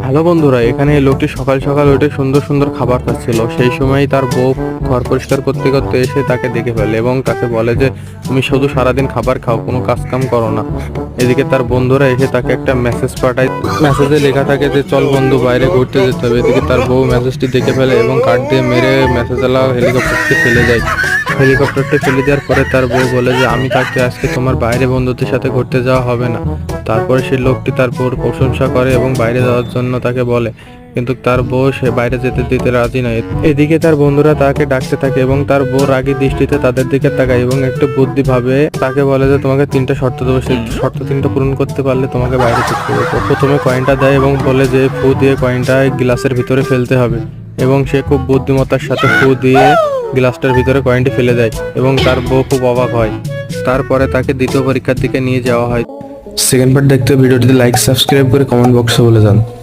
Hello বন্ধুরা, এখানে এই লোকটি সকাল সকাল উঠে সুন্দর সুন্দর খাবার খাচ্ছিল। সেই সময়ই তার বউ ঘর পরিষ্কার করতে করতে এসে তাকে দেখে ফেলে এবং তাকে বলে যে তুমি শুধু সারাদিন খাবার খাও, কোনো কাজ কাম করো না। এদিকে তার বন্ধুরা এসে তাকে একটা মেসেজ পাঠায়। মেসেজে লেখা থাকে যে চল বন্ধু, বাইরে ঘুরতে যেতে হবে। এদিকে তার বউ মেসেজটি দেখে ফেলে এবং কাঠ দিয়ে মেরে মেসেজওয়ালা হেলিকপ্টারটি ফেলে যায়। হেলিকপ্টারটি ফেলে দেওয়ার পরে তার বউ বলে যে আমি থাকতে আজকে তোমার বাইরে বন্ধুদের সাথে ঘুরতে যাওয়া হবে না। তারপরে সেই লোকটি তার বউর প্রশংসা করে এবং বাইরে যাওয়ার জন্য তাকে বলে, কিন্তু তার বউ সে বাইরে যেতে দিতে রাজি নয়। এদিকে তার বন্ধুরা তাকে ডাকতে থাকে এবং তার বউ রাগী দৃষ্টিতে তাদের দিকে তাকায় এবং একটু বুদ্ধি ভাবে তাকে বলে যে তোমাকে তিনটা শর্ত দেবো, সেই শর্ত তিনটা পূরণ করতে পারলে তোমাকে বাইরে যেতে হবে। তো প্রথমে কয়েনটা দেয় এবং বলে যে ফু দিয়ে কয়েনটা গ্লাসের ভিতরে ফেলতে হবে এবং সে খুব বুদ্ধিমত্তার সাথে ফু দিয়ে গ্লাসটার ভিতরে কয়েনটি ফেলে দেয় এবং তার বউ খুব অবাক হয়। তারপরে তাকে দ্বিতীয় পরীক্ষার দিকে নিয়ে যাওয়া হয়। সেকেন্ড পার্ট দেখতে ভিডিওটিতে লাইক সাবস্ক্রাইব করে কমেন্ট বক্সে বলে যান।